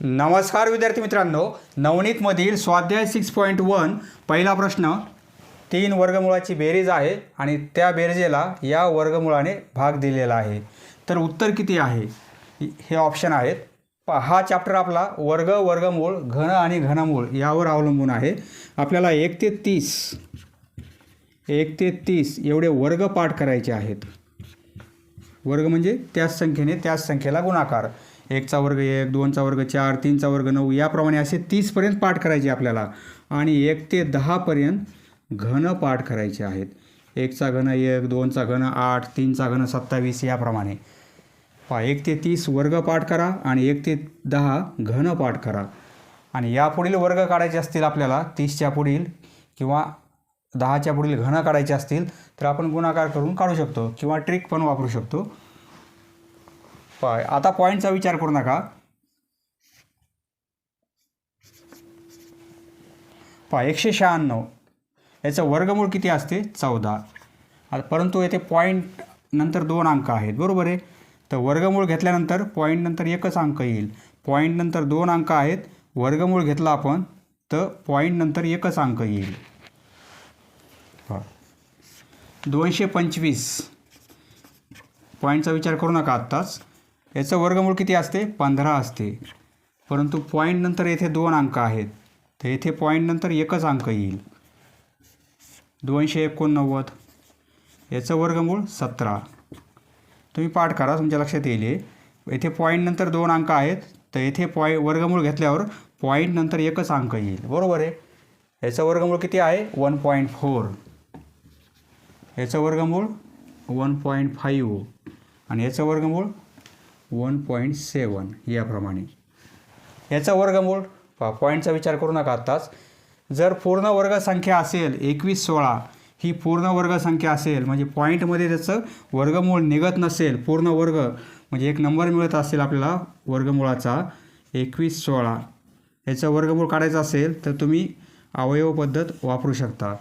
नमस्कार विद्यार्थी मित्रांनो, नवनीतमधील स्वाध्याय 6.1 पहिला प्रश्न 3 वर्गमूळाची बेरीज आहे आणि त्या बेरजेला या वर्गमूळाने भाग दिलेला आहे. तर उत्तर किती आहे हे ऑप्शन आहेत. हा चॅप्टर आपला वर्ग, वर्गमूळ, घन आणि घनमूळ यावर अवलंबून आहे. आपल्याला 1 ते 30 एवढे वर्ग पाठ करायचे आहेत. वर्ग म्हणजे त्याच संख्येने त्याच संख्येला गुणाकार. 1चा वर्ग 1, 2चा वर्ग 4, 3चा वर्ग 9 याप्रमाणे असे 30पर्यंत पाठ करायचे आपल्याला. आणि 1 ते 10पर्यंत घन पाठ करायचे आहेत. 1चा घन 1, 2चा घन 8, 3चा घन 27 याप्रमाणे. 1 ते 30 वर्ग पाठ करा आणि 1 ते 10 घन पाठ करा. आणि यापुढील वर्ग काढायचे असतील आपल्याला 30च्या पुढील किंवा 10च्या पुढील घन काढायचे असतील तर आपण गुणाकार करून काढू शकतो किंवा ट्रिक पण वापरू शकतो. आता पॉईंटचा विचार करू नका. 196 याचं वर्गमूळ किती असते? 14. परंतु येथे पॉईंट नंतर 2 अंक आहेत, बरोबर आहे. तर वर्गमूळ घेतल्यानंतर पॉईंट नंतर एकच अंक येईल. पॉईंट नंतर 2 अंक आहेत, वर्गमूळ घेतला आपण तर पॉईंट नंतर एकच अंक येईल. 225 पॉईंटचा विचार करू नका आत्ताच. याचं वर्गमूळ किती असते? 15 असते. परंतु पॉईंट नंतर येथे 2 अंक आहेत तर येथे पॉईंट नंतर एकच अंक येईल. 289 याचं वर्गमूळ 17. तुम्ही पाठ करा, तुमच्या लक्षात येईल. येथे पॉईंट नंतर 2 अंक आहेत तर येथे वर्गमूळ घेतल्यावर पॉईंट नंतर एकच अंक येईल, बरोबर आहे. याचं वर्गमूळ किती आहे? 1.4. याचं वर्गमूळ 1.5 आणि याचं वर्गमूळ 1.7 याप्रमाणे. याचा वर्गमूळ पॉईंटचा विचार करू नका आत्ताच. जर पूर्ण वर्ग संख्या असेल 21, 16 ही पूर्ण वर्ग संख्या असेल म्हणजे पॉईंटमध्ये त्याचं वर्गमूळ निघत नसेल, पूर्ण वर्ग म्हणजे एक नंबर मिळत असेल आपल्याला वर्गमूळाचा 21, 16 याचं वर्गमूळ काढायचं असेल तर तुम्ही अवयव पद्धत वापरू शकता.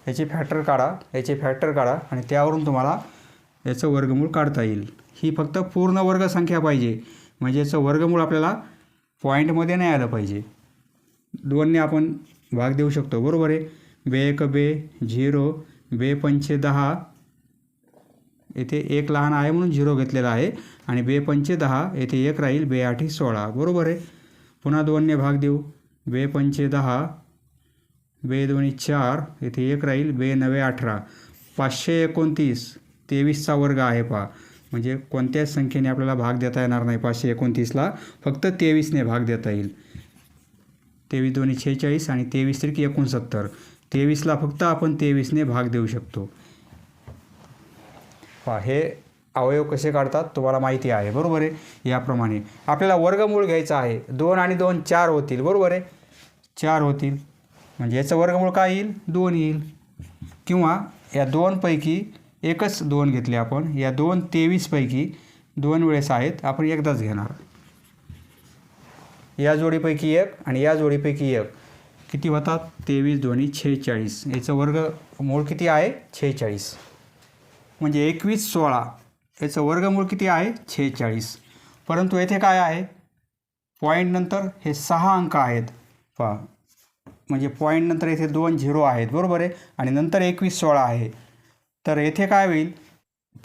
याचे फॅक्टर काढा आणि त्यावरून तुम्हाला याचं वर्गमूळ काढता येईल. ही फक्त पूर्ण वर्ग संख्या पाहिजे म्हणजे याचं वर्गमूळ आपल्याला पॉईंटमध्ये नाही आलं पाहिजे. 2ने आपण भाग देऊ शकतो, बरोबर आहे. 2 1 0, 2 5 10 येथे 1 लहान आहे म्हणून 0 घेतलेला आहे आणि 2 5 10 येथे 1 राहील. 2 8 16, बरोबर आहे. पुन्हा 2ने भाग देऊ. 2 5 10, 2 2 4 येथे 1 राहील. 2 9 18, 529 23चा वर्ग आहे म्हणजे कोणत्याच संख्येने आपल्याला भाग देता येणार नाही. 529ला फक्त 23ने भाग देता येईल. 23 2 46 आणि 23 त्रिक 69. 23ला फक्त आपण 23ने भाग देऊ शकतो. हे अवयव कसे काढतात तुम्हाला माहिती आहे, बरोबर आहे. याप्रमाणे आपल्याला वर्गमूळ घ्यायचं आहे. 2 आणि 2 4 होतील, बरोबर आहे. 4 होतील म्हणजे याचं वर्गमूळ काय येईल? 2 येईल. किंवा या 2 पैकी एकच 2 घेतले आपण. या 2 23 पैकी 2 वेळेस आहेत, आपण एकदाच घेणार. या जोडीपैकी 1 आणि या जोडीपैकी 1 किती होतात? 23 2 46. याचं वर्गमूळ किती आहे? 46. म्हणजे 21 16 याचं वर्गमूळ किती आहे? 46. परंतु येथे काय आहे? पॉईंट नंतर हे 6 अंक आहेत म्हणजे पॉईंट नंतर येथे 2 0 आहेत, बरोबर आहे. आणि नंतर 21 16 आहे. तर येथे काय होईल?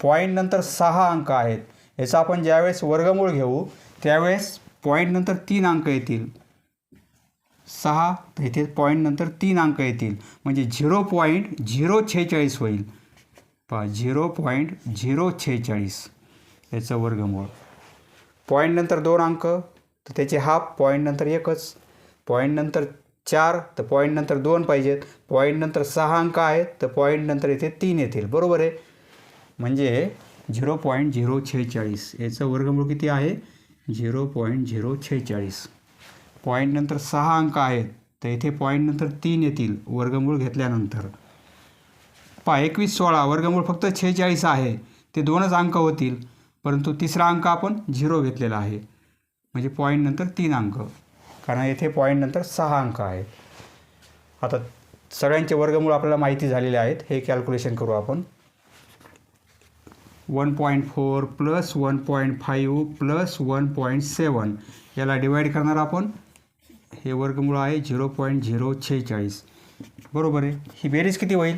पॉईंट नंतर 6 अंक आहेत. याचा आपण ज्यावेळेस वर्गमूळ घेऊ त्यावेळेस पॉईंट नंतर 3 अंक येतील. 6 तर इथे पॉईंट नंतर 3 अंक येतील म्हणजे 0.046 होईल. 0.046 याचं वर्गमूळ. पॉईंट नंतर 2 अंक तर त्याचे हाफ, पॉईंट नंतर एकच. पॉईंट नंतर 4 तर पॉईंट नंतर 2 पाहिजेत. पॉईंट नंतर 6 अंक आहेत तर पॉईंट नंतर इथे 3 येतील, बरोबर आहे. म्हणजे 0.046 याचं वर्गमूळ किती आहे? 0.046. पॉईंट नंतर 6 अंक आहेत तर इथे पॉईंट नंतर 3 येतील वर्गमूळ घेतल्यानंतर. 21 16 वर्गमूळ फक्त 46 आहे, ते 2च अंक होतील. परंतु तिसरा अंक आपण 0 घेतलेला आहे म्हणजे पॉईंट नंतर 3 अंक, कारण येथे पॉईंट नंतर 6 अंक आहेत. आता सगळ्यांचे वर्गमूळ आपल्याला माहिती झालेले आहेत. हे कॅल्क्युलेशन करू आपण. 1.4 प्लस 1.5 प्लस 1.7 याला डिवाईड करणार आपण. हे वर्गमूळ आहे 0.046 बरोबर आहे. ही बेरीज किती होईल?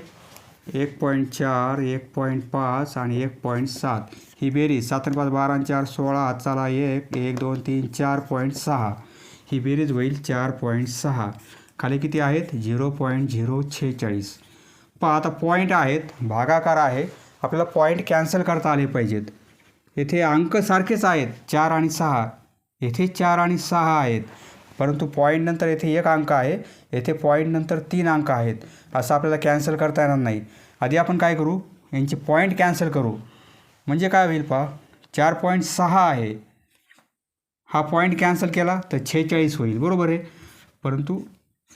1.4 1.5 आणि 1.7 ही बेरीज 7 5 12 4 16 हाताला 1 1 2 3 4.6 ही बेरीज होईल 4.6. खाली किती आहेत? 0.046. पहा आता पॉईंट आहेत, भागाकार आहे, आपल्याला पॉईंट कॅन्सल करता आले पाहिजेत. येथे अंक सारखेच आहेत 4 आणि 6, येथे 4 आणि 6 आहेत, परंतु पॉईंट नंतर येथे एक अंक आहे, येथे पॉईंट नंतर 3 अंक आहेत. असं आपल्याला कॅन्सल करता येणार नाही. आधी आपण काय करू? यांचे पॉईंट कॅन्सल करू. म्हणजे काय होईल पहा, 4.6 आहे, हा पॉईंट कॅन्सल केला तर 46 होईल बरोबर आहे, परंतु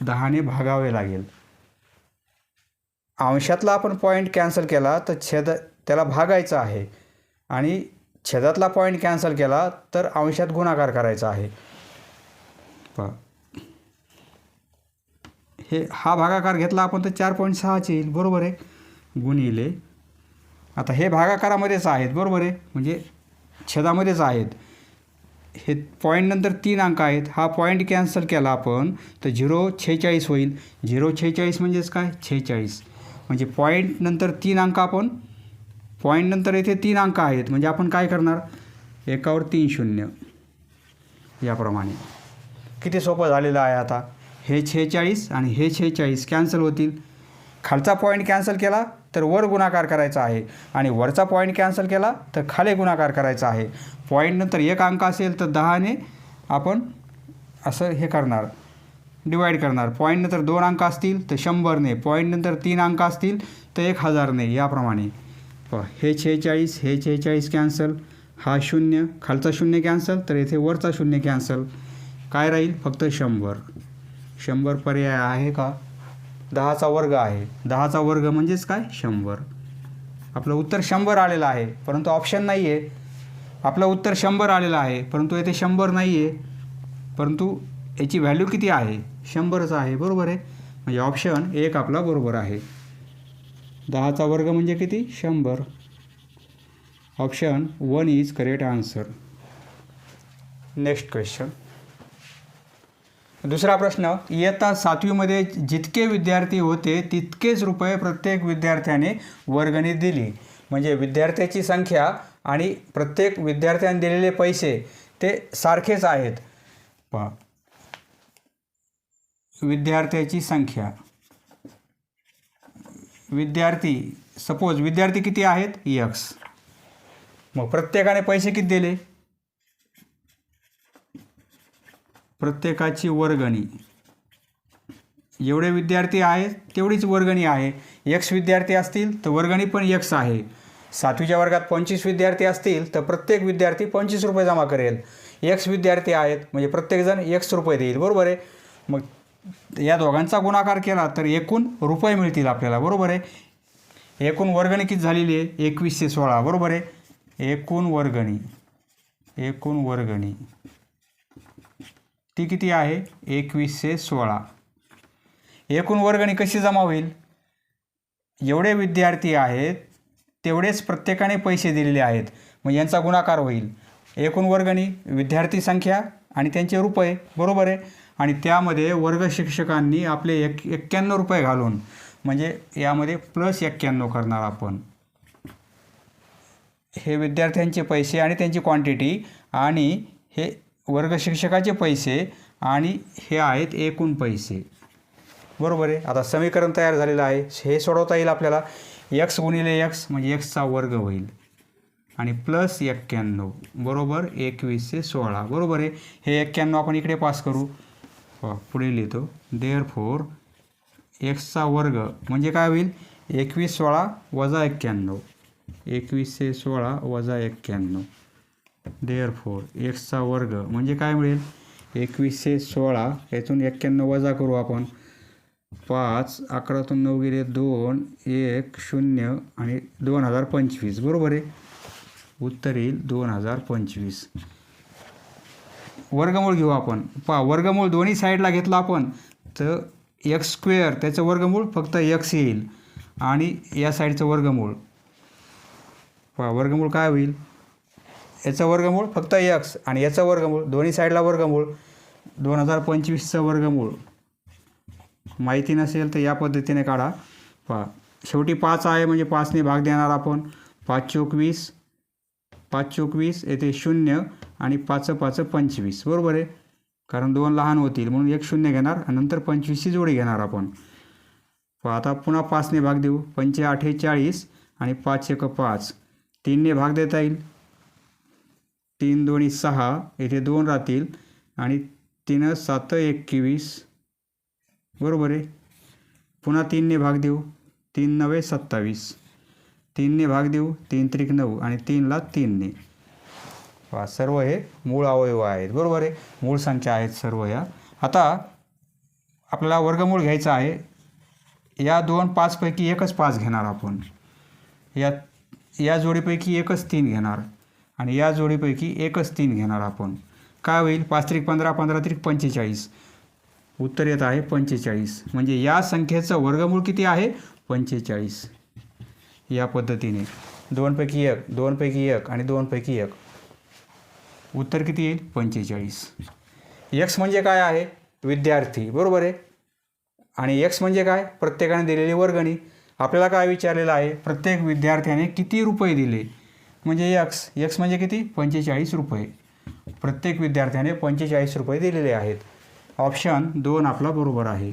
10ने भागावे लागेल. अंशातला आपण पॉईंट कॅन्सल केला तर त्याला भागायचं आहे आणि छेदातला पॉईंट कॅन्सल केला तर अंशात गुणाकार करायचा आहे. पहा हा भागाकार घेतला आपण तर 4.6 येईल बरोबर आहे, गुणिले आता हे भागाकारामध्येच आहेत बरोबर आहे, म्हणजे छेदामध्येच आहेत. हे पॉईंट नंतर 3 अंक आहेत, हा पॉईंट कॅन्सल केला आपण तर 0.46 होईल. 0.46 म्हणजेच काय? 46. म्हणजे पॉईंट नंतर 3 अंक आपण पॉईंट नंतर येथे 3 अंक आहेत, म्हणजे आपण काय करणार? एकावर 3 शून्य याप्रमाणे. किती सोपं झालेलं आहे. आता हे 46 आणि हे 46 कॅन्सल होतील. खालचा पॉईंट कॅन्सल केला तर वर गुणाकार करायचा आहे आणि वरचा पॉईंट कॅन्सल केला तर खाली गुणाकार करायचा आहे. पॉईंट नंतर एक अंक असेल तर 10ने आपण असं हे करणार, डिवाईड करणार. पॉईंट नंतर 2 अंक असतील तर 100ने, पॉईंट नंतर 3 अंक असतील तर 1000ने याप्रमाणे. हे 46 हे 46 कॅन्सल, हा 0 खालचा 0 कॅन्सल तर येथे वरचा 0 कॅन्सल. काय राहील? फक्त 100. 100 पर्याय आहे का? 10चा वर्ग आहे, 10चा वर्ग म्हणजेच काय? 100. आपलं उत्तर 100 आलेलं आहे, परंतु ऑप्शन नाही आहे. आपलं उत्तर 100 आलेलं आहे, परंतु येथे 100 नाही आहे, परंतु याची व्हॅल्यू किती आहे? 100च आहे बरोबर आहे, म्हणजे ऑप्शन 1 आपला बरोबर आहे. 10चा वर्ग म्हणजे किती? 100. Option 1 is correct answer. Next question. दुसरा प्रश्न. इयत्ता 7वीमध्ये जितके विद्यार्थी होते तितकेच रुपये प्रत्येक विद्यार्थ्याने वर्गणी दिली. म्हणजे विद्यार्थ्याची संख्या आणि प्रत्येक विद्यार्थ्याने दिलेले पैसे ते सारखेच आहेत. पहा, विद्यार्थ्याची संख्या, विद्यार्थी, सपोज विद्यार्थी किती आहेत? x. मग प्रत्येकाने पैसे किती दिले? प्रत्येकाची वर्गणी, जेवढे विद्यार्थी आहेत तेवढीच वर्गणी आहे. x विद्यार्थी असतील तर वर्गणी पण x आहे. 7वीच्या वर्गात 25 विद्यार्थी असतील तर प्रत्येक विद्यार्थी 25 रुपये जमा करेल. x विद्यार्थी आहेत म्हणजे प्रत्येकजण x रुपये देईल बरोबर आहे. मग या दोघांचा गुणाकार केला तर एकूण रुपये मिळतील आपल्याला बरोबर आहे. एकूण वर्गणी किती झालेली आहे? 2116 बरोबर आहे. एकूण वर्गणी ती किती आहे? 2116. एकूण वर्गणी कशी जमा होईल? जेवढे विद्यार्थी आहेत तेवढेच प्रत्येकाने पैसे दिलेले आहेत, मग यांचा गुणाकार होईल. एकूण वर्गणी, विद्यार्थी संख्या आणि त्यांचे रुपये बरोबर आहे. आणि त्यामध्ये वर्ग शिक्षकांनी आपले 91 रुपये घालून, म्हणजे यामध्ये प्लस 91 करणार आपण. हे विद्यार्थ्यांचे पैसे आणि त्यांची क्वांटिटी आणि हे वर्ग शिक्षकाचे पैसे आणि हे आहेत एकूण पैसे बरोबर आहे. आता समीकरण तयार झालेलं आहे, हे सोडवता येईल आपल्याला. x गुणिले x म्हणजे x चा वर्ग होईल आणि प्लस 91 बरोबर 2116 बरोबर आहे. हे 91 आपण इकडे पास करू. पुढे लिहितो. देअरफॉर x चा वर्ग म्हणजे काय होईल? 2116 वजा 91, 2116 वजा 91. देअरफॉर x चा वर्ग म्हणजे काय मिळेल? 2116 यातून 91 वजा करू आपण. 5 11तून 9 गेले 2 1 0 आणि 2025 बरोबर आहे. उत्तर येईल 2025. वर्गमूळ घेऊ आपण. पहा, वर्गमूळ दोन्ही साईडला घेतला आपण तर x² त्याचं वर्गमूळ फक्त x येईल आणि या साईडचं वर्गमूळ पहा वर्गमूळ काय होईल, याचं वर्गमूळ फक्त x आणि याचं वर्गमूळ, दोन्ही साईडला वर्गमूळ. 2025चं वर्गमूळ माहिती नसेल तर या पद्धतीने काढा. पहा शेवटी 5 आहे म्हणजे 5ने भाग देणार आपण. 5 चोक 20, 5 चोक 20 येथे 0 आणि 5 5 25, बरोबर आहे. कारण 2 लहान होतील म्हणून 1 0 घेणार आणि नंतर 25ची जोडी घेणार आपण. पहा आता पुन्हा 5ने भाग देऊ. 5 8 40 आणि 5 1 5. 3ने भाग देता येईल. 3 2 6 येथे 2 राहतील आणि 3 7 21, बरोबर आहे. पुन्हा 3ने भाग देऊ. 3 9 27. 3ने भाग देऊ. 3 त्रिक 9 आणि 3ला 3ने. पहा सर्व हे मूळ अवयव आहेत, बरोबर आहे. मूळ संख्या आहेत सर्व या. आता आपल्याला वर्गमूळ घ्यायचं आहे. या 2 5 पैकी एकच 5 घेणार आपण. या जोडीपैकी एकच 3 घेणार आणि या जोडीपैकी एकच 3 घेणार आपण. काय होईल, 5 त्रिक 15, 15 त्रिक 45. उत्तर येत आहे 45. म्हणजे या संख्येचं वर्गमूळ किती आहे, 45. या पद्धतीने 2 पैकी 1, 2 पैकी 1 आणि 2 पैकी 1. उत्तर किती येईल, 45. x म्हणजे काय आहे, विद्यार्थी, बरोबर आहे. आणि x म्हणजे काय, प्रत्येकाने दिलेली वर्गणी. आपल्याला काय विचारलेलं आहे, प्रत्येक विद्यार्थ्याने किती रुपये दिले, म्हणजे x म्हणजे किती, 45 रुपये. प्रत्येक विद्यार्थ्याने 45 रुपये दिलेले आहेत. ऑप्शन 2 आपला बरोबर आहे.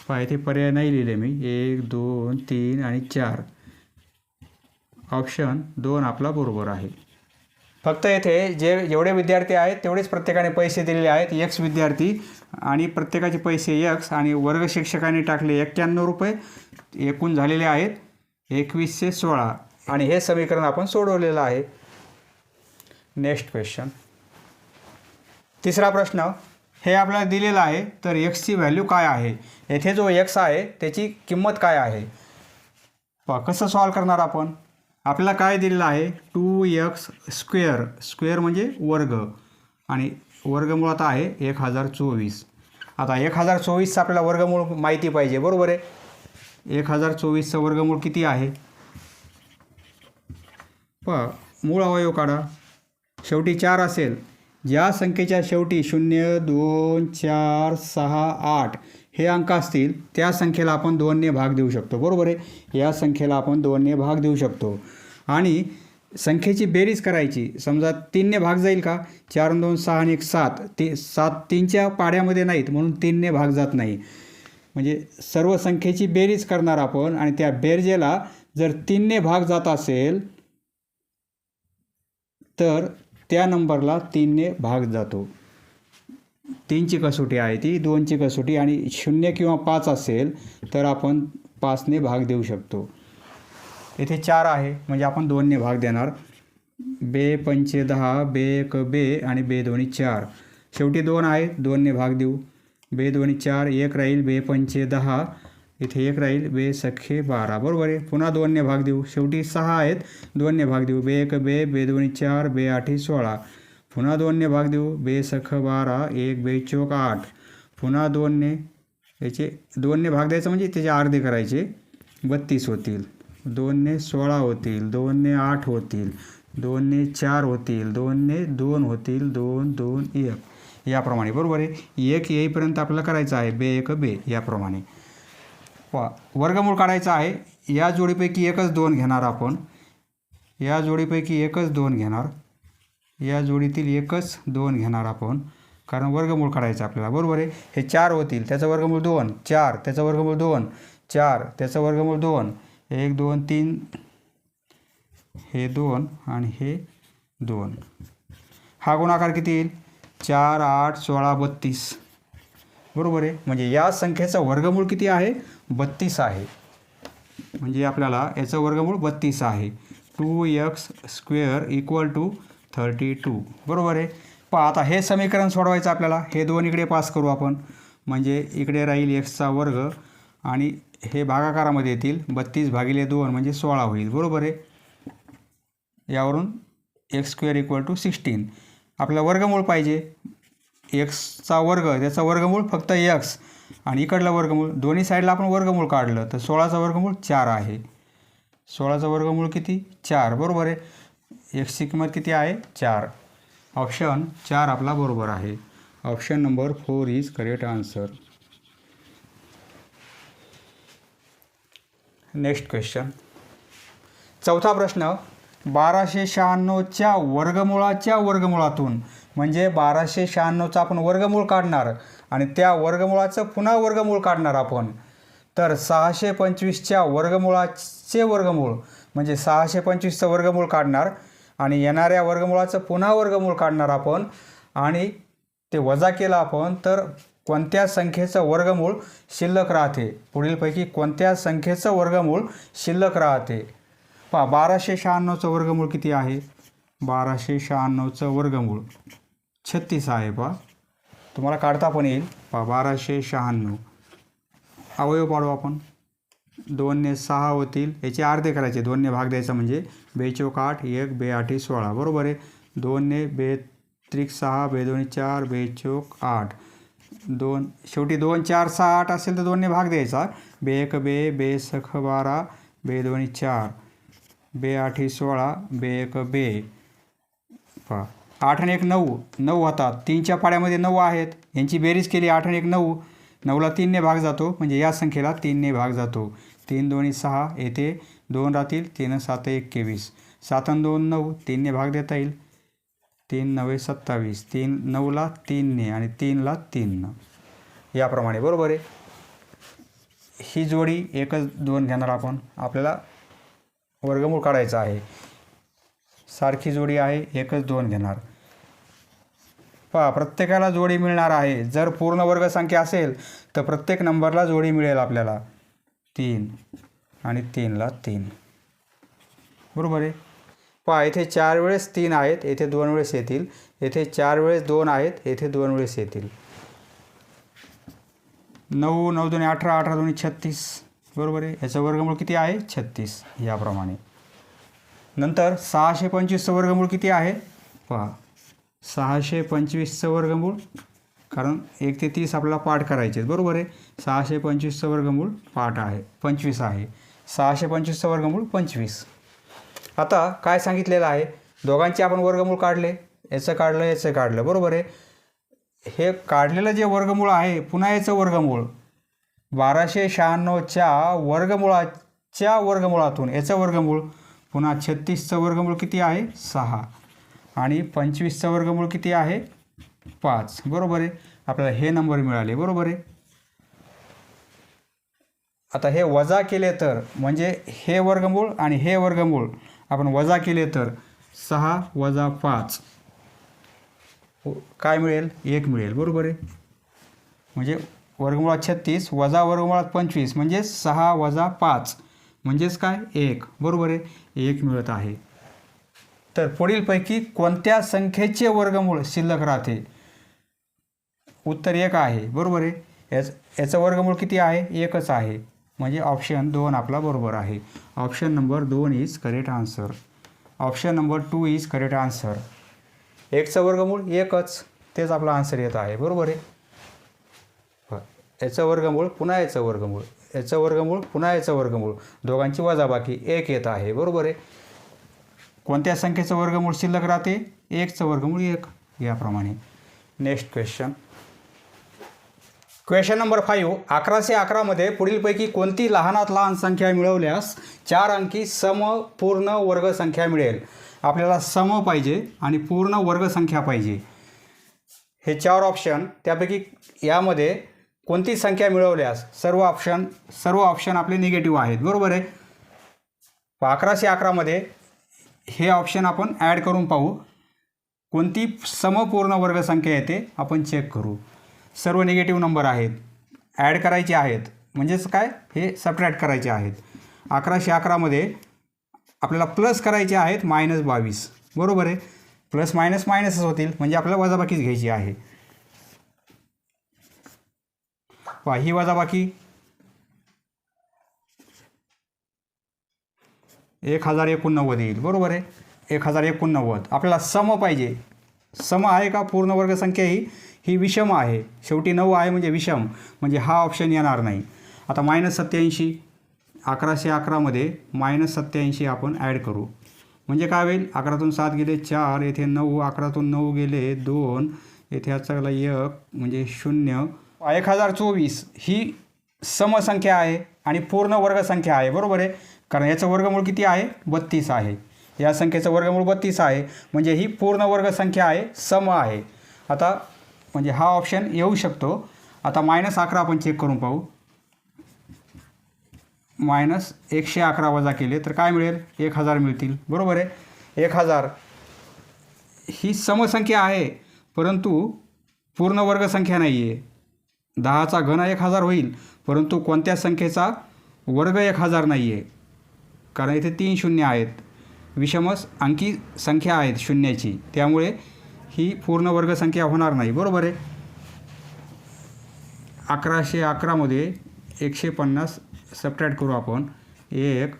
पहा इथे पर्याय नाही लिहिले मी, 1 2 3 आणि 4. ऑप्शन 2 आपला बरोबर आहे. फक्त येथे जेवढे विद्यार्थी आहेत तेवढेच प्रत्येकाने पैसे दिलेले आहेत. x विद्यार्थी आणि प्रत्येकाचे पैसे x आणि वर्ग शिक्षकांनी टाकले 91 रुपये. एकूण झालेले आहेत 2116 आणि हे समीकरण आपण सोडवलेलं आहे. Next question. तिसरा प्रश्न. हे आपल्याला दिलेलं आहे तर एक्सची व्हॅल्यू काय आहे. येथे जो x आहे त्याची किंमत काय आहे. पहा कसं सॉल्व करणार आपण. आपल्याला काय दिलेलं आहे, 2x स्क्वेअर. स्क्वेअर म्हणजे वर्ग आणि वर्गमूळ आता आहे 1024. आता 1024चं आपल्याला वर्गमूळ माहिती पाहिजे, बरोबर आहे. 1024चं वर्गमूळ किती आहे. पहा मूळ अवयव काढा. शेवटी 4 असेल. ज्या संख्येच्या शेवटी 0 2 4 6 8 हे अंक असतील त्या संख्येला आपण 2ने भाग देऊ शकतो, बरोबर आहे. या संख्येला आपण 2ने भाग देऊ शकतो. आणि संख्येची बेरीज करायची. समजा 3ने भाग जाईल का, 4 2 6 आणि 1 7. 7 3च्या पाड्यामध्ये नाहीत म्हणून 3ने भाग जात नाही. म्हणजे सर्व संख्येची बेरीज करणार आपण आणि त्या बेरजेला जर 3ने भाग जात असेल तर त्या नंबरला 3ने भाग जातो. 3ची कसोटी आहे ती, 2ची कसोटी. आणि 0 किंवा 5 असेल तर आपण 5ने भाग देऊ शकतो. येथे 4 आहे म्हणजे आपण 2ने भाग देणार. बे 5 10, बे 1 बे आणि बे 2 4. शेवटी 2 आहे, 2ने भाग देऊ. बे 2 4, 1 राहील. बे 5 10, इथे 1 राहील. बे सख्खे 12, बरोबर आहे. पुन्हा 2ने भाग देऊ. शेवटी 6 आहेत, 2ने भाग देऊ. बे 1 बे, बे 2 4, बे 8 16. पुन्हा 2ने भाग देऊ. बे सख 12, 1 बे चोक 8. पुन्हा 2ने, याचे 2ने भाग द्यायचं म्हणजे त्याचे अर्धे करायचे. 32 होतील. 2ने 16 होतील. 2ने 8 होतील. 2ने 4 होतील. 2ने 2 होतील. 2 2 1 याप्रमाणे, बरोबर आहे. 1 येईपर्यंत आपल्याला करायचं आहे. बे 1 बे याप्रमाणे. वर्गमूळ काढायचं आहे. या जोडीपैकी एकच 2 घेणार आपण. या जोडीपैकी एकच 2 घेणार. या जोडीतील एकच 2 घेणार आपण, कारण वर्गमूळ काढायचं आपल्याला, बरोबर आहे. हे 4 होतील, त्याचं वर्गमूळ 2. 4 त्याचं वर्गमूळ 2. 4 त्याचं वर्गमूळ 2. 1 2 3 हे 2 आणि हे 2. हा गुणाकार किती येईल, 4 8 16 32, बरोबर आहे. म्हणजे या संख्येचं वर्गमूळ किती आहे, 32 आहे. म्हणजे आपल्याला याचं वर्गमूळ 32 आहे. 2x स्क्वेअर इक्वल टू 32, बरोबर आहे. पहा आता हे समीकरण सोडवायचं आपल्याला. हे 2 इकडे पास करू आपण, म्हणजे इकडे राहील xचा वर्ग आणि हे भागाकारामध्ये येतील. 32 भागिले 2 म्हणजे 16 होईल, बरोबर आहे. यावरून x स्क्वेअर इक्वल टू 16. आपल्याला वर्गमूळ पाहिजे. एक्सचा वर्ग त्याचा वर्गमूळ फक्त x आणि इकडलं वर्गमूळ, दोन्ही साईडला आपण वर्गमूळ काढलं तर 16चा वर्गमूळ 4 आहे. 16चं वर्गमूळ किती 4 बरोबर आहे. एक्सची किंमत किती आहे 4. ऑप्शन 4 आपला बरोबर आहे. Option number 4 is correct answer. Next question. चौथा प्रश्न. 1296च्या वर्गमूळाच्या वर्गमूळातून म्हणजे 1296चा आपण वर्गमूळ काढणार आणि त्या वर्गमूळाचं पुन्हा वर्गमूळ काढणार आपण. तर 625च्या वर्गमूळाचे वर्गमूळ म्हणजे 625चं वर्गमूळ काढणार आणि येणाऱ्या वर्गमूळाचं पुन्हा वर्गमूळ काढणार आपण आणि ते वजा केलं आपण तर कोणत्या संख्येचं वर्गमूळ शिल्लक राहते. पुढीलपैकी कोणत्या संख्येचं वर्गमूळ शिल्लक राहते. पहा 1296चं वर्गमूळ किती आहे. 1296चं वर्गमूळ 36 आहे. पहा तुम्हाला काढता पण येईल. पहा 1296 अवयव पाडू आपण. 2 ने 6 होतील. याचे अर्धे करायचे. 2 ने भाग द्यायचा म्हणजे 2 चौक 8 1 2 8 16 बरोबर आहे. 2 ने 2 त्रिक 6 2 दोन्ही 4 2 चौक 8 2 शेवटी 2 4 6 8 असेल तर 2 ने भाग द्यायचा. 2 1 2 2 सख 12 2 दोन्ही 4 2 8 16 2 1 2 पहा 8 आणि 1 9 9 होतात. 3च्या पाड्यामध्ये 9 आहेत. यांची बेरीज केली 8 आणि 1 9 9ला 3 ने भाग जातो म्हणजे या संख्येला 3 ने भाग जातो. 3 दोन्ही 6 येथे 2 राहतील. 3 7 21 7 आणि 2 9 3 ने भाग देता येईल. 3 9 27 3 9ला 3 ने आणि 3ला 3 न याप्रमाणे बरोबर आहे. ही जोडी 1 2 घेणार आपण. आपल्याला वर्गमूळ काढायचा आहे. सारखी जोडी आहे 1 2 घेणार. पहा प्रत्येकाला जोडी मिळणार आहे. जर पूर्ण वर्गसंख्या असेल तर प्रत्येक नंबरला जोडी मिळेल आपल्याला 3 आणि 3ला 3 बरोबर आहे. पहा येथे 4 वेळेस 3 आहेत. येथे 2 वेळेस येतील. येथे 4 वेळेस 2 आहेत. येथे 2 वेळेस येतील. 9 9 2 18 18 2 36 बरोबर आहे. याचं वर्गमूळ किती आहे 36 याप्रमाणे. नंतर 625चं वर्गमूळ किती आहे. पहा 625चं वर्गमूळ कारण 1 ते 30 आपल्याला पाठ करायचे बरोबर आहे. 625चं वर्गमूळ पाठ आहे 25 आहे. 625चं वर्गमूळ 25. आता काय सांगितलेलं आहे दोघांचे आपण वर्गमूळ काढले. याचं काढलं याचं काढलं बरोबर आहे. हे काढलेलं जे वर्गमूळ आहे पुन्हा याचं वर्गमूळ 1296च्या वर्गमूळाच्या वर्गमूळातून याचं वर्गमूळ पुन्हा 36चं वर्गमूळ किती आहे 6 आणि 25चं वर्गमूळ किती आहे 5 बरोबर आहे. आपल्याला हे नंबर मिळाले बरोबर आहे. आता हे वजा केले तर म्हणजे हे वर्गमूळ आणि हे वर्गमूळ आपण वजा केले तर 6 वजा 5 काय मिळेल 1 मिळेल बरोबर आहे. म्हणजे वर्गमूळात 36 वजा वर्गमूळात 25 म्हणजे 6 वजा 5 म्हणजेच काय 1 बरोबर आहे. 1 मिळत आहे. तर पुढीलपैकी कोणत्या संख्येचे वर्गमूळ शिल्लक राहते. उत्तर 1 आहे बरोबर आहे. याचं वर्गमूळ किती आहे 1च आहे म्हणजे ऑप्शन 2 आपला बरोबर आहे. Option number 2 is correct answer. Option number 2 is correct answer. 1चं वर्गमूळ 1च तेच आपला आन्सर येत आहे बरोबर आहे. याचं वर्गमूळ पुन्हा याचं वर्गमूळ याचं वर्गमूळ पुन्हा याचं वर्गमूळ दोघांची वजाबाकी 1 येत आहे बरोबर आहे. कोणत्या संख्येचं वर्गमूळ शिल्लक राहते 1चं वर्गमूळ 1 याप्रमाणे. Next question. Question number 5. 1111मध्ये पुढीलपैकी कोणती लहानात लहान संख्या मिळवल्यास 4 अंकी समपूर्ण वर्गसंख्या मिळेल. आपल्याला सम पाहिजे आणि पूर्ण वर्गसंख्या पाहिजे. हे 4 ऑप्शन त्यापैकी यामध्ये कोणती संख्या मिळवल्यास सर्व ऑप्शन आपले निगेटिव्ह आहेत बरोबर आहे. 1111मध्ये हे ऑप्शन आपण ॲड करून पाहू. कोणती समपूर्ण वर्गसंख्या येते आपण चेक करू. सर्व निगेटिव्ह नंबर आहेत ॲड करायचे आहेत म्हणजेच काय हे सबट्रॅक्ट करायचे आहेत. 1111मध्ये आपल्याला प्लस करायचे आहेत -22 बरोबर आहे. प्लस मायनस मायनसच होतील म्हणजे आपल्याला वजाबाकीच घ्यायची आहे. ही वजाबाकी 1089 येईल बरोबर आहे. 1089 आपल्याला सम पाहिजे. सम आहे का पूर्ण वर्गसंख्या ही विषम आहे. शेवटी 9 आहे म्हणजे विषम म्हणजे हा ऑप्शन येणार नाही. आता -87 1111 -87 आपण ॲड करू. म्हणजे काय होईल, 11तून 7 गेले 4, येथे 9, 11तून 9 गेले 2, येथे याचा 1 म्हणजे 0. 1024 ही समसंख्या आहे आणि पूर्ण वर्गसंख्या आहे, बरोबर आहे. कारण याचं वर्गमूळ किती आहे, 32 आहे. या संख्येचं वर्गमूळ 32 आहे, म्हणजे ही पूर्ण वर्गसंख्या आहे, सम आहे. आता म्हणजे हा ऑप्शन येऊ शकतो. आता -11 आपण चेक करून पाहू. -111 वजा केले तर काय मिळेल, 1000 मिळतील, बरोबर आहे. 1000 ही समसंख्या आहे, परंतु पूर्ण वर्गसंख्या नाही आहे. 10चा घन 1000 होईल, परंतु कोणत्या संख्येचा वर्ग 1000 नाही आहे, कारण इथे 3 शून्य आहेत. विषमस अंकी संख्या आहेत शून्याची, त्यामुळे ही पूर्ण वर्गसंख्या होणार नाही, बरोबर आहे. 1111 150 सबट्रॅक्ट करू आपण. 1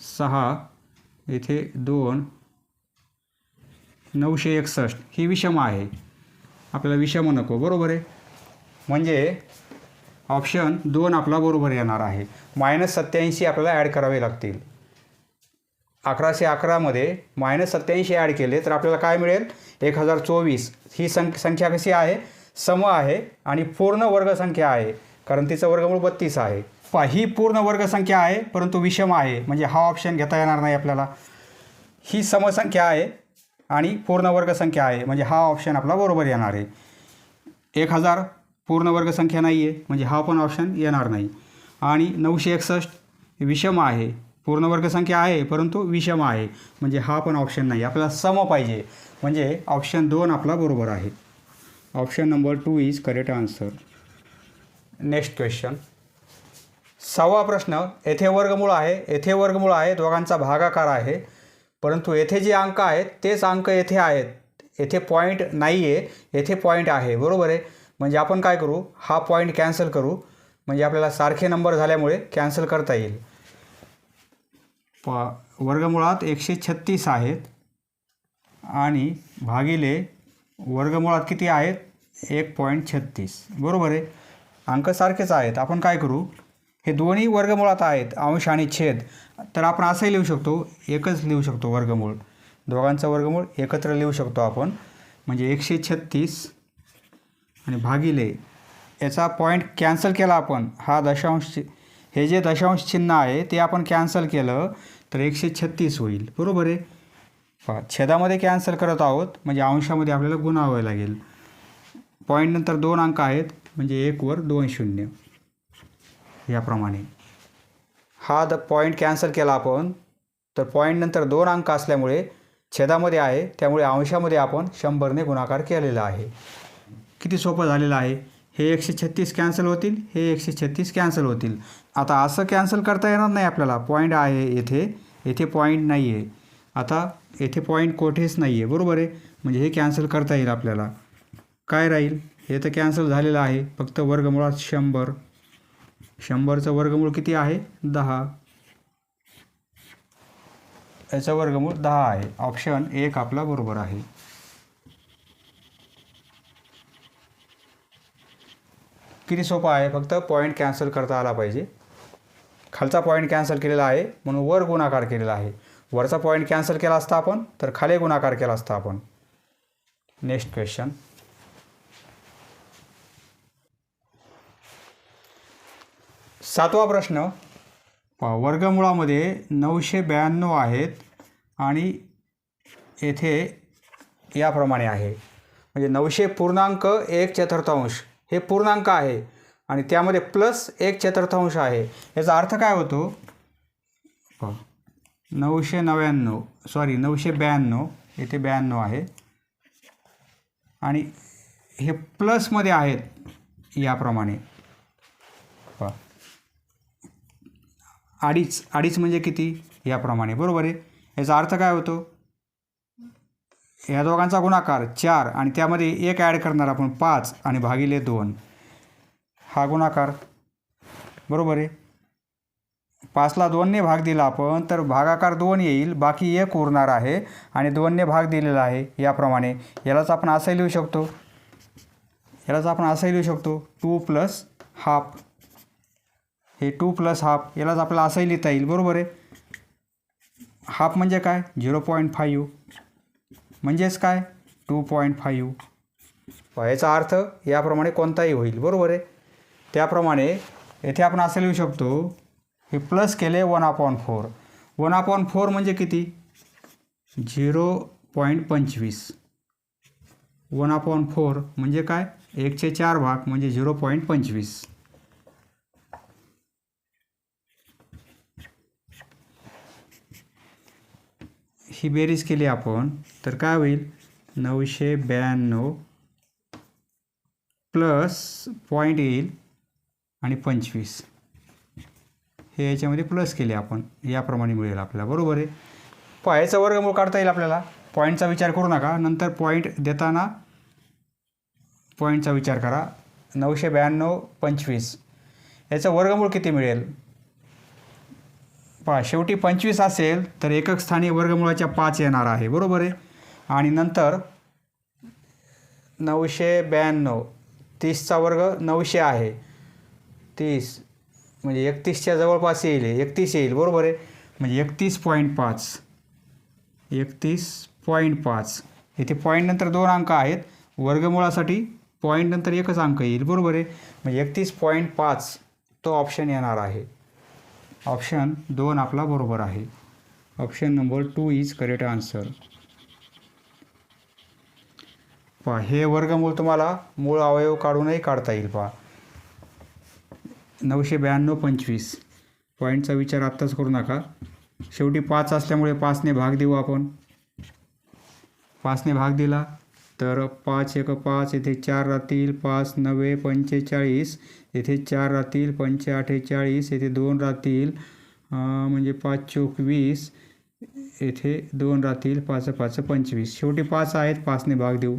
6 येथे 2 961 ही विषम आहे, आपल्याला विषम नको, बरोबर आहे. म्हणजे ऑप्शन 2 आपला बरोबर येणार आहे. -87 आपल्याला ॲड करावे लागतील. 1111 -87 ॲड केले तर आपल्याला काय मिळेल, 1024. ही संख्या कशी आहे, सम आहे आणि पूर्ण वर्गसंख्या आहे, कारण तिचं वर्गमूळ 32 आहे. ही पूर्ण वर्गसंख्या आहे, परंतु विषम आहे, म्हणजे हा ऑप्शन घेता येणार नाही आपल्याला. ही समसंख्या आहे आणि पूर्ण वर्गसंख्या आहे, म्हणजे हा ऑप्शन आपला बरोबर येणार आहे. 1000 पूर्ण वर्गसंख्या नाही आहे, म्हणजे हा पण ऑप्शन येणार नाही. आणि 961 विषम आहे, पूर्ण वर्गसंख्या आहे परंतु विषम आहे, म्हणजे हा पण ऑप्शन नाही. आपल्याला सम पाहिजे, म्हणजे ऑप्शन 2 आपला बरोबर आहे. Option number 2 is correct answer. Next question, 6वा प्रश्न. येथे वर्गमूळ आहे, येथे वर्गमूळ आहे, दोघांचा भागाकार आहे, परंतु येथे जे अंक आहेत तेच अंक येथे आहेत. येथे पॉईंट नाही आहे, येथे पॉईंट आहे, बरोबर आहे. म्हणजे आपण काय करू, हा पॉईंट कॅन्सल करू, म्हणजे आपल्याला सारखे नंबर झाल्यामुळे कॅन्सल करता येईल. वर्गमुळात 136 आहेत आणि भागिले वर्गमुळात किती आहेत, 1.36, बरोबर आहे. अंक सारखेच आहेत. आपण काय करू, हे दोन्ही वर्गमुळात आहेत, अंश आणि छेद, तर आपण असंही लिहू शकतो, एकच लिहू शकतो वर्गमूळ. दोघांचं वर्गमूळ एकत्र लिहू शकतो आपण, म्हणजे 136 आणि भागिले याचा पॉईंट कॅन्सल केला आपण. हा दशांश, हे जे दशांश चिन्ह आहे ते आपण कॅन्सल केलं तर 136 होईल, बरोबर आहे. छेदामध्ये कॅन्सल करत आहोत, म्हणजे अंशामध्ये आपल्याला गुणावं लागेल. पॉईंट नंतर 2 अंक आहेत, म्हणजे 1 वर 2 शून्य, याप्रमाणे. हा पॉईंट कॅन्सल केला आपण, तर पॉईंट नंतर 2 अंक असल्यामुळे छेदामध्ये आहे, त्यामुळे अंशामध्ये आपण 100ने गुणाकार केलेला आहे. किती सोपं झालेलं आहे. हे 136 कॅन्सल होतील, हे 136 कॅन्सल होतील. आता असं कॅन्सल करता येणार नाही आपल्याला, पॉईंट आहे येथे, येथे पॉईंट नाही आहे. आता येथे पॉईंट कोठेच नाही आहे, बरोबर आहे, म्हणजे हे कॅन्सल करता येईल आपल्याला. काय राहील, हे तर कॅन्सल झालेलं आहे, फक्त वर्गमुळात 100. 100चं वर्गमूळ किती आहे, 10. याचं वर्गमूळ 10 आहे. ऑप्शन 1 आपला बरोबर आहे. किती सोपं आहे, फक्त पॉईंट कॅन्सल करता आला पाहिजे. खालचा पॉईंट कॅन्सल केलेला आहे म्हणून वर गुणाकार केलेला आहे. वरचा पॉईंट कॅन्सल केला असता आपण तर खाली गुणाकार केला असता आपण. नेक्स्ट क्वेश्चन, 7वा प्रश्न. वर्गमुळामध्ये 992 आहेत आणि येथे याप्रमाणे आहे, म्हणजे 900 पूर्णांक 1/4 हे पूर्णांक आहे आणि त्यामध्ये प्लस 1/4 आहे. याचा अर्थ काय होतो, 992 येथे 92 आहे आणि हे प्लसमध्ये आहेत याप्रमाणे. अडीच म्हणजे किती, याप्रमाणे, बरोबर आहे. याचा अर्थ काय होतो, या दोघांचा गुणाकार 4 आणि त्यामध्ये 1 ॲड करणार आपण 5 आणि भागिले 2, हा गुणाकार, बरोबर आहे. 5ला 2ने भाग दिला आपण तर भागाकार 2 येईल, बाकी 1 उरणार आहे आणि 2ने भाग दिलेला आहे याप्रमाणे. यालाच आपण असंही लिहू शकतो, 2 + ½ हे 2 प्लस हाफ, यालाच आपल्याला असंही लिहिता येईल, बरोबर आहे. हाफ म्हणजे काय 0.5 म्हणजेच काय 2.5. याचा अर्थ याप्रमाणे कोणताही होईल, बरोबर आहे. त्याप्रमाणे येथे आपण असं लिहू शकतो, हे प्लस केले 1/4. 1/4 म्हणजे किती 0.25. 1/4 म्हणजे काय 1/4 भाग म्हणजे 0.25. ही बेरीज केली आपण तर काय होईल 992 प्लस पॉईंट येईल आणि 25. हे याच्यामध्ये प्लस केले आपण, याप्रमाणे मिळेल आपल्याला, बरोबर आहे. याचा वर्गमूळ काढता येईल आपल्याला. पॉईंटचा विचार करू नका, नंतर पॉईंट देताना पॉईंटचा विचार करा. 992 25 याचं वर्गमूळ किती मिळेल. शेवटी 25 असेल तर एकक स्थानी वर्गमूळाच्या 5 येणार आहे, बरोबर आहे. आणि नंतर 992 30चा वर्ग 900 आहे, 30 म्हणजे 31च्या जवळपास येईल, 31 येईल, बरोबर आहे. म्हणजे 31.5. 31.5 इथे पॉईंट नंतर 2 अंक आहेत, वर्गमूळासाठी पॉईंट नंतर एकच अंक येईल, बरोबर आहे. म्हणजे 31.5 तो ऑप्शन येणार आहे. ऑप्शन 2 आपला बरोबर आहे. Option number 2 is correct answer. हे वर्गमूळ तुम्हाला मूळ अवयव काढूनही काढता येईल. 992 25 पॉईंटचा विचार आत्ताच करू नका. शेवटी 5 असल्यामुळे 5ने भाग देऊ आपण. 5ने भाग दिला तर 5 1 5 येथे 4 राहतील, 5 9 45 येथे 4 राहतील, 5 48 येथे 2 राहतील, म्हणजे 5 चौक 20 येथे 2 राहतील, 5 5 25. शेवटी 5 आहेत, 5ने भाग देऊ.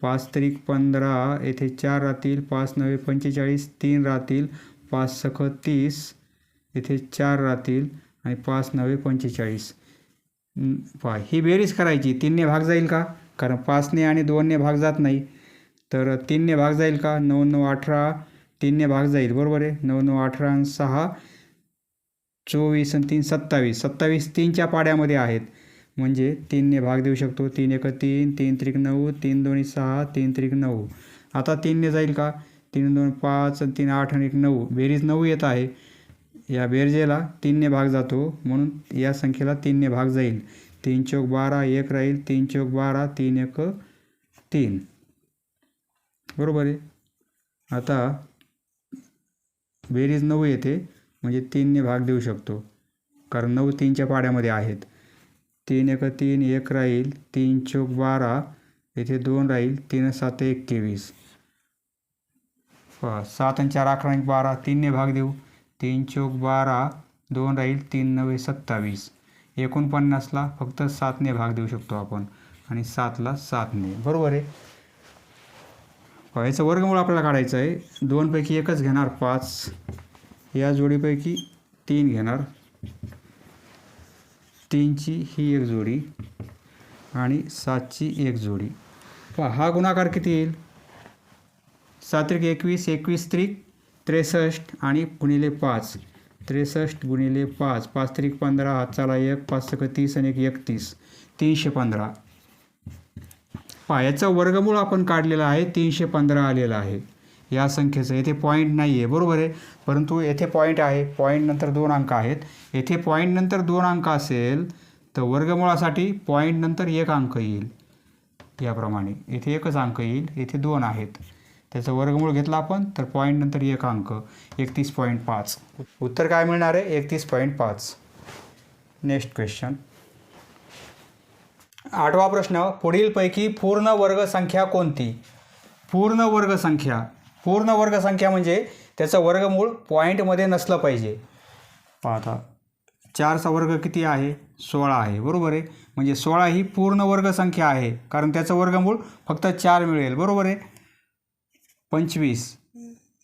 5 त्रिक 15 येथे 4 राहतील, 5 9 45 3 राहतील, 5 6 30 येथे 4 राहतील आणि 5 9 45. ही बेरीज करायची. 3ने भाग जाईल का, कारण 5ने आणि 2ने भाग जात नाही, तर 3ने भाग जाईल का. 9 9 18 3ने भाग जाईल, बरोबर आहे. 9 9 18 आणि 6 24 आणि 3 27. 27 3च्या पाड्यामध्ये आहेत, म्हणजे 3ने भाग देऊ शकतो. 3 1 3 3 त्रिक 9 3 2 6 3 त्रिक 9. आता 3ने जाईल का. 3 2 5 आणि 3 8 आणि 1 9. बेरीज 9 येत आहे. या बेरजेला 3ने भाग जातो, म्हणून या संख्येला 3ने भाग जाईल. 3 चौक 12 1 राहील, 3 चौक 12 3 1 3, बरोबर आहे. आता बेरीज 9 येते, म्हणजे 3ने भाग देऊ शकतो, कारण 9 3च्या पाड्यामध्ये आहेत. 3 1 3 1 राहील, 3 चौक 12 येथे 2 राहील, 3 7 21. 7 आणि 4 11 आणि 12 3ने भाग देऊ. 3 चौक 12 2 राहील, 3 9 27. 49ला फक्त 7ने भाग देऊ शकतो आपण, आणि 7ला 7ने, बरोबर आहे. याचं वर्गमूळ आपल्याला काढायचं आहे. 2 पैकी एकच घेणार 5, या जोडीपैकी 3 घेणार, 3ची ही एक जोडी आणि 7ची एक जोडी. हा गुणाकार किती येईल. 7 त्रिक 21 21 त्रिक 63 आणि गुणिले 5, 63 गुणिले 5, 5 त्रिक 15 हातचाला 1, 5 सक 30 आणि 1 31, 315. याचं वर्गमूळ आपण काढलेलं आहे, 315 आलेलं आहे या संख्येचं. येथे पॉईंट नाही आहे, बरोबर आहे, परंतु येथे पॉईंट आहे. पॉईंट नंतर 2 अंक आहेत. येथे पॉईंट नंतर 2 अंक असेल तर वर्गमूळासाठी पॉईंट नंतर 1 अंक येईल. याप्रमाणे येथे एकच अंक येईल, येथे 2 आहेत, त्याचं वर्गमूळ घेतला आपण तर पॉईंट नंतर 1 अंक 31.5. उत्तर काय मिळणार आहे 31.5. Next question. 8वा प्रश्न. पुढीलपैकी पूर्ण वर्ग संख्या कोणती. पूर्ण वर्ग संख्या. पूर्ण वर्ग संख्या म्हणजे त्याचं वर्गमूळ पॉईंटमध्ये नसलं पाहिजे. आता 4चा वर्ग किती आहे 16 आहे, बरोबर आहे. म्हणजे 16 ही पूर्ण वर्ग संख्या आहे, कारण त्याचं वर्गमूळ फक्त 4 मिळेल, बरोबर आहे. 25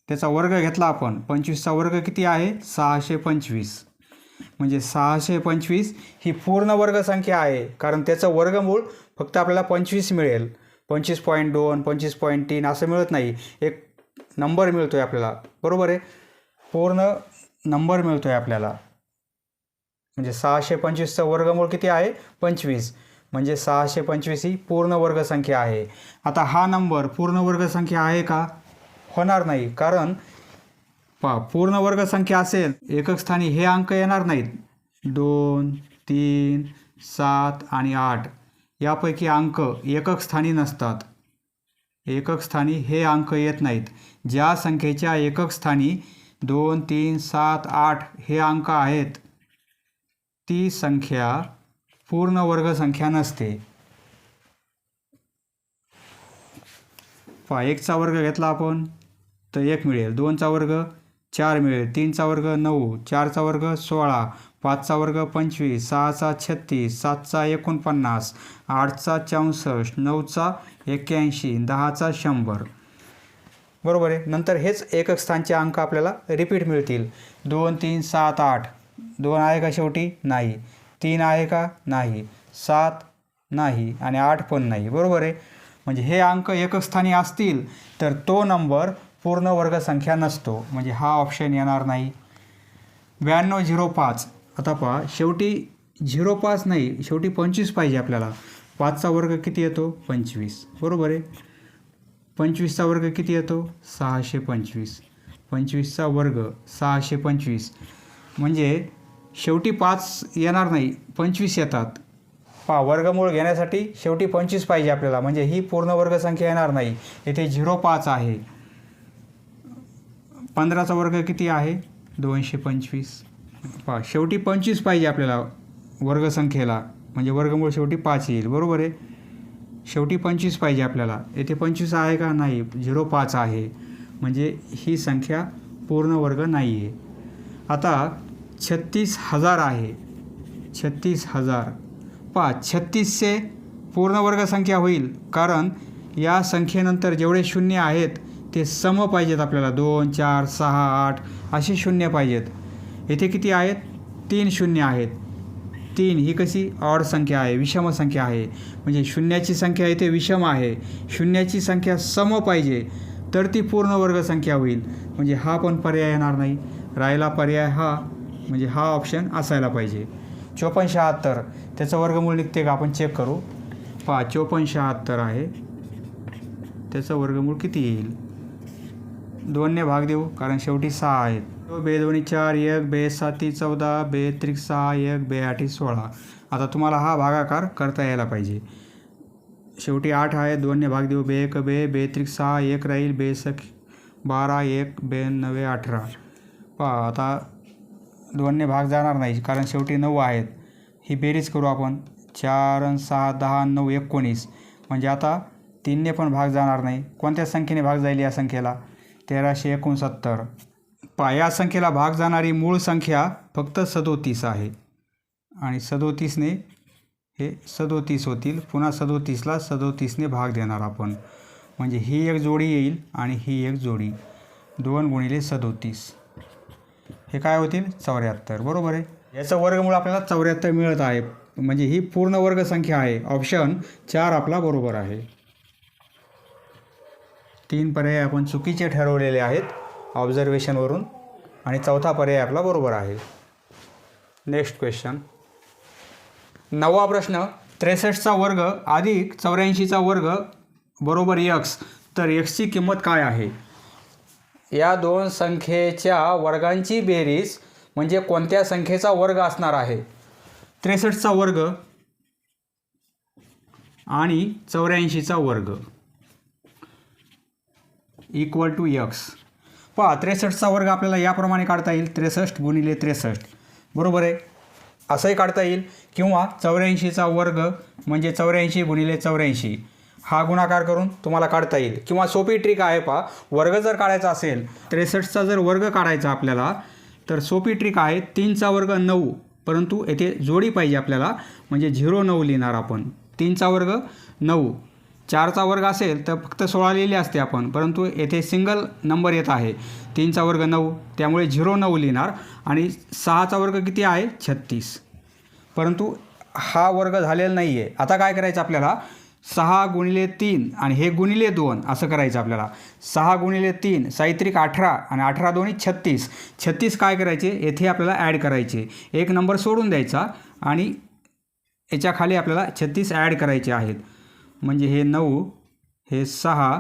त्याचा वर्ग घेतला आपण, 25चा वर्ग किती आहे 625. म्हणजे 625 ही पूर्ण वर्ग संख्या आहे, कारण त्याचं वर्गमूळ फक्त आपल्याला 25 मिळेल. 25.2 25.3 असं मिळत नाही, एक नंबर मिळतो आहे आपल्याला, बरोबर आहे. पूर्ण नंबर मिळतो आहे आपल्याला. म्हणजे 625चं वर्गमूळ किती आहे 25, म्हणजे 625 ही पूर्ण वर्गसंख्या आहे. आता हा नंबर पूर्ण वर्गसंख्या आहे का? होणार नाही, कारण पूर्ण वर्गसंख्या असेल एकक स्थानी हे अंक येणार नाहीत. 2, 3, 7 आणि 8 यापैकी अंक एकक स्थानी नसतात. एकक स्थानी हे अंक येत नाहीत. ज्या संख्येच्या एकक स्थानी 2, 3, 7, 8 हे अंक आहेत ती संख्या पूर्ण वर्गसंख्या नसते. 1चा वर्ग घेतला आपण तर 1 मिळेल, 2चा वर्ग 4 मिळेल, 3चा वर्ग 9, 4चा वर्ग 16, 5चा वर्ग 25, 6चा 36, 7चा 49, 8चा 64, 9चा 81, 10चा 100. बरोबर आहे. नंतर हेच एकक स्थानचे अंक आपल्याला रिपीट मिळतील. 2, 3, 7, 8. 2 आहे का शेवटी? नाही. 3 आहे का? नाही. 7 नाही आणि 8 पण नाही. बरोबर आहे. म्हणजे हे अंक एकक स्थानी असतील तर तो नंबर पूर्ण वर्गसंख्या नसतो, म्हणजे हा ऑप्शन येणार नाही. 9205. आता पहा, शेवटी 05 नाही, शेवटी 25 पाहिजे आपल्याला. 5चा वर्ग किती येतो? 25. बरोबर आहे. 25चा वर्ग किती येतो? 625. 25चा वर्ग 625, म्हणजे शेवटी 5 येणार नाही, 25 येतात. वर्गमूळ घेण्यासाठी शेवटी 25 पाहिजे आपल्याला, म्हणजे ही पूर्ण वर्गसंख्या येणार नाही. येथे 05 आहे. 15चा वर्ग किती आहे? 225. शेवटी 25 पाहिजे आपल्याला वर्गसंख्येला, म्हणजे वर्गमूळ शेवटी 5 येईल. बरोबर आहे. शेवटी 25 पाहिजे आपल्याला. येथे 25 आहे का? नाही, 05 आहे, म्हणजे ही संख्या पूर्ण वर्ग नाही आहे. आता 36,000 आहे. 36,000. 36 पूर्ण वर्गसंख्या होईल, कारण या संख्येनंतर जेवढे शून्य आहेत ते सम पाहिजेत आपल्याला. 2, 4, 6, 8 असे शून्य पाहिजेत. येथे किती आहेत? 3 शून्य आहेत. 3 ही कशी ऑड संख्या आहे, विषम संख्या आहे, म्हणजे शून्याची संख्या इथे विषम आहे. शून्याची संख्या सम पाहिजे तर ती पूर्ण वर्गसंख्या होईल, म्हणजे हा पण पर्याय येणार नाही. राहिला पर्याय हा, म्हणजे हा ऑप्शन असायला पाहिजे. 5476 त्याचं वर्गमूळ निघते का आपण चेक करू. 5476 आहे, त्याचं वर्गमूळ किती येईल? 2 ने भाग देऊ, कारण शेवटी 6 आहेत. 2 2 4 1 2 7 14 2 3 6 1 2 8 16. आता तुम्हाला हा भागाकार करता यायला पाहिजे. शेवटी 8 आहे, 2 ने भाग देऊ. 2 1 2 2 3 6 1 राहील, 2 6 12 1 2 9 18. आता 2 ने भाग जाणार नाही, कारण शेवटी 9 आहेत. ही बेरीज करू आपण. 4 आणि 6 10 9 19, म्हणजे आता 3 ने पण भाग जाणार नाही. कोणत्या संख्येने भाग जाईल या संख्येला? 1369. या संख्येला भाग जाणारी मूळ संख्या फक्त 37 आहे, आणि 37ने हे 37 होतील. पुन्हा 37ला 37ने भाग देणार आपण, म्हणजे ही एक जोडी येईल आणि ही एक जोडी. 2 गुणिले 37 हे काय होतील? 74. बरोबर आहे. याचं वर्गमूळ आपल्याला 74 मिळत आहे, म्हणजे ही पूर्ण वर्गसंख्या आहे. ऑप्शन 4 आपला बरोबर आहे. 3 पर्याय आपण चुकीचे ठरवलेले आहेत ऑब्झर्वेशनवरून, आणि 4था पर्याय आपला बरोबर आहे. Next question. 9वा प्रश्न. 63चा वर्ग अधिक 84चा वर्ग बरोबर x, तर x ची किंमत काय आहे? या दोन संख्येच्या वर्गांची बेरीज म्हणजे कोणत्या संख्येचा वर्ग असणार आहे? 63चा वर्ग आणि 84चा वर्ग इक्वल टू x. 63चा वर्ग आपल्याला याप्रमाणे काढता येईल, 63 गुणिले 63. बरोबर आहे. असंही काढता येईल, किंवा 84चा वर्ग म्हणजे 84 गुणिले 84 हा गुणाकार करून तुम्हाला काढता येईल. किंवा सोपी ट्रिक आहे. वर्ग जर काढायचा असेल, 63चा जर वर्ग काढायचा आपल्याला, तर सोपी ट्रिक आहे. 3चा वर्ग 9, परंतु येथे जोडी पाहिजे आपल्याला, म्हणजे 0 9 लिहिणार आपण. 3चा वर्ग 9. 4चा वर्ग असेल तर फक्त 16 लिहिले असते आपण, परंतु येथे सिंगल नंबर येत आहे. 3चा वर्ग 9, त्यामुळे 0 9 लिहिणार. आणि 6चा वर्ग किती आहे? 36, परंतु हा वर्ग झालेला नाही आहे. आता काय करायचं आपल्याला? 6 गुणिले 3 आणि हे गुणिले 2 असं करायचं आपल्याला. 6 गुणिले 3 साहित्रिक 18 आणि 18 दोन्ही 36. 36 काय करायचे येथे आपल्याला ॲड करायचे. एक नंबर सोडून द्यायचा आणि याच्या खाली आपल्याला 36 ॲड करायचे आहेत. म्हणजे हे 9, हे 6,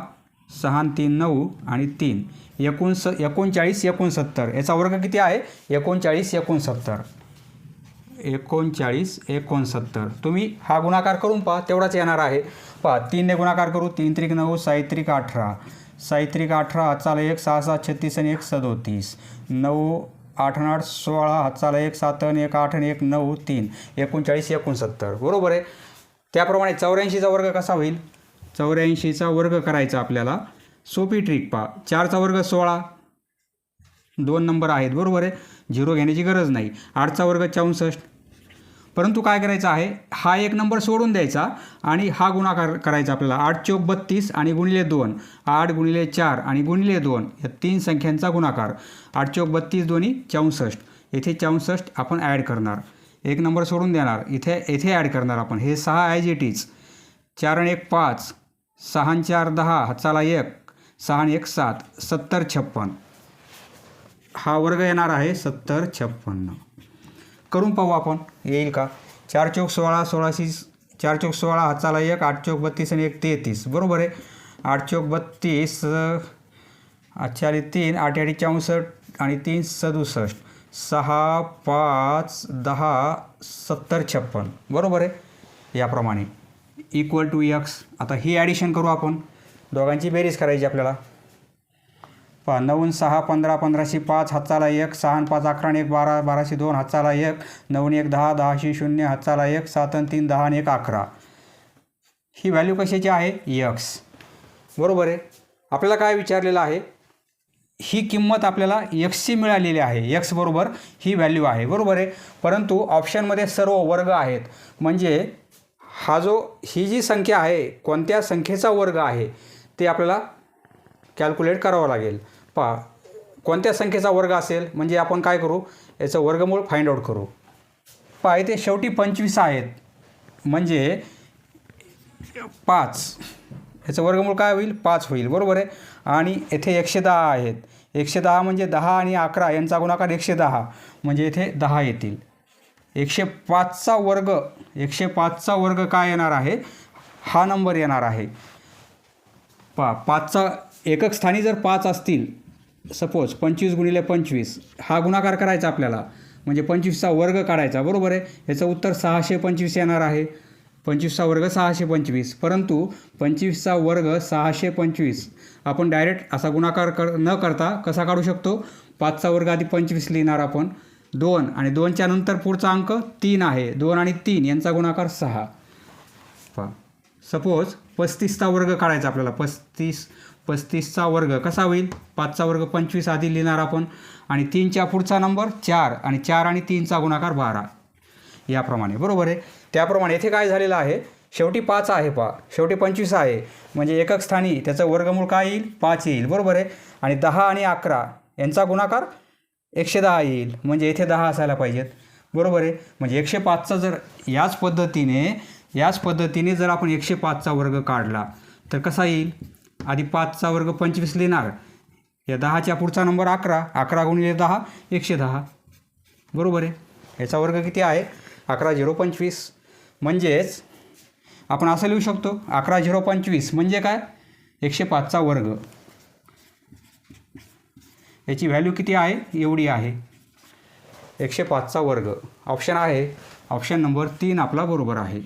6 आणि 3 9 आणि 3 39 69. याचा वर्ग किती आहे? 39 69. 39 69. तुम्ही हा गुणाकार करून पहा, तेवढाच येणार आहे. पहा 3ने गुणाकार करू. 3 त्रिक 9, साहित्रिक 18, साहित्रिक 18 हातचाला 1, 6 7 36 आणि 1 37. 9 8 8 16 हातचाला 1 7 आणि 1 8 आणि 1 9 3 39 69. बरोबर आहे. त्याप्रमाणे 84चा वर्ग कसा होईल? 84चा वर्ग करायचा आपल्याला. सोपी ट्रिक पहा. 4चा वर्ग 16, 2 नंबर आहेत. बरोबर आहे. 0 घेण्याची गरज नाही. 8चा वर्ग 64. परंतु काय करायचं आहे, हा एक नंबर सोडून द्यायचा आणि हा गुणाकार करायचा आपल्याला. 8 चौक 32 आणि गुणिले 2, 8 गुणिले 4 आणि गुणिले 2 या 3 संख्यांचा गुणाकार. 8 चौक 32 दोन्ही 64. येथे 64 आपण ॲड करणार. एक नंबर सोडून देणार. येथे ॲड करणार आपण. हे 6 ॲज इट इज. 4 आणि 1 5, 6 आणि 4 10 हातचाला 1, 6 आणि 1 7 70 56. हा वर्ग येणार आहे 70 56. करून पाहू आपण येईल का. 4 चौक 16, 4 चौक 16 हातचाला 1, 8 चौक 32 आणि 1 33. बरोबर आहे. 8 चौक 32, 4 3, 8 8 64 आणि 3 67. 6 5 10 70 56. बरोबर आहे. याप्रमाणे इक्वल टू x. आता ही ॲडिशन करू आपण. दोघांची बेरीज करायची आपल्याला. पहा 9 6 15 15 5 हातचाला 1, 6 5 11 1 12 12 2 हातचाला 1, 9 1 10 10 0 हातचाला 1, 7 3 10 आणि 1 11. ही व्हॅल्यू कशाची आहे? x. बरोबर आहे. आपल्याला काय विचारलेलं आहे? ही किंमत आपल्याला xची मिळालेली आहे. x बरोबर ही व्हॅल्यू आहे. बरोबर आहे. परंतु ऑप्शनमध्ये सर्व वर्ग आहेत. म्हणजे ही जी संख्या आहे, कोणत्या संख्येचा वर्ग आहे ते आपल्याला कॅल्क्युलेट करावं लागेल. पहा कोणत्या संख्येचा वर्ग असेल म्हणजे आपण काय करू, याचं वर्गमूळ फाइंड आउट करू. पहा इथे शेवटी 25 आहेत म्हणजे 5. याचं वर्गमूळ काय होईल? 5 होईल. बरोबर आहे. आणि येथे 110 आहेत. 110 म्हणजे 10 आणि 11 यांचा गुणाकार 110 म्हणजे येथे 10 येतील. 105चा वर्ग, 105चा वर्ग काय येणार आहे? हा नंबर येणार आहे. पहा 5चा एकक स्थानी जर 5 असतील, सपोज 25 गुणिले 25 हा गुणाकार करायचा आपल्याला. म्हणजे 25चा वर्ग काढायचा. बरोबर आहे. याचं उत्तर 625 येणार आहे. 25चा वर्ग 625. परंतु 25चा वर्ग 625 आपण डायरेक्ट असा गुणाकार न करता कसा काढू शकतो? 5चा वर्ग आधी 25 लिहिणार आपण. 2 आणि 2च्या नंतर पुढचा अंक 3 आहे. 2 आणि 3 यांचा गुणाकार 6. पहा सपोज 35चा वर्ग काढायचा आपल्याला. 35चा वर्ग कसा होईल? 5चा वर्ग 25 आधी लिहिणार आपण आणि 3च्या पुढचा नंबर 4 आणि 4 आणि 3चा गुणाकार 12 याप्रमाणे. बरोबर आहे. त्याप्रमाणे येथे काय झालेलं आहे, शेवटी 5 आहे. पहा शेवटी 25 आहे म्हणजे एकक स्थानी त्याचं वर्गमूळ काय येईल? 5 येईल. बरोबर आहे. आणि 10 आणि 11 यांचा गुणाकार 110 येईल म्हणजे येथे 10 असायला पाहिजेत. बरोबर आहे. म्हणजे 105चा जर याच पद्धतीने जर आपण 105चा वर्ग काढला तर कसा येईल? आधी 5चा वर्ग 25 लिहिणार. या 10च्या पुढचा नंबर 11. 11 गुणिले 10 110. बरोबर आहे. याचा वर्ग किती आहे? 11 0 25. म्हणजेच आपण असं लिहू शकतो 11 0 25 म्हणजे काय? 105चा वर्ग. याची व्हॅल्यू किती आहे? एवढी आहे. 105चा वर्ग. ऑप्शन आहे. ऑप्शन नंबर 3 आपला बरोबर आहे.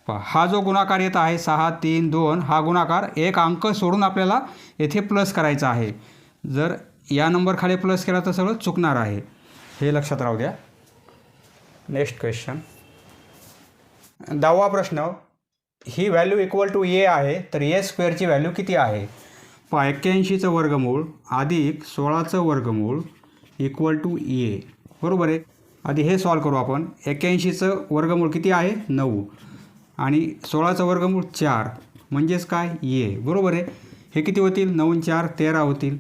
हा जो गुणाकार येत आहे 6 3 2 हा गुणाकार एक अंक सोडून आपल्याला येथे प्लस करायचा आहे. जर या नंबर खाली प्लस केला तर सगळं चुकणार आहे. हे लक्षात राहू द्या. Next question. 10वा प्रश्न. ही व्हॅल्यू इक्वल टू ए आहे तर ए स्क्वेअरची व्हॅल्यू किती आहे? 81चं वर्गमूळ अधिक 16चं वर्गमूळ इक्वल टू ए. बरोबर आहे. आधी हे सॉल्व करू आपण. 81चं वर्गमूळ किती आहे? 9 आणि 16चं वर्गमूळ 4 म्हणजेच काय? ए. बरोबर आहे. हे किती होतील? 9 4 13 होतील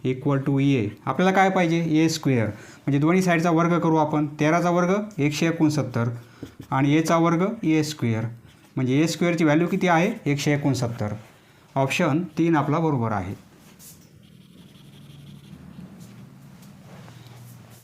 इक्वल टू ए. आपल्याला काय पाहिजे? ए स्क्वेअर. म्हणजे दोन्ही साईडचा वर्ग करू आपण. 13चा वर्ग 169 आणि एचा वर्ग ए स्क्वेअर, म्हणजे ए स्क्वेअरची व्हॅल्यू किती आहे 169. ऑप्शन 3 आपला बरोबर आहे.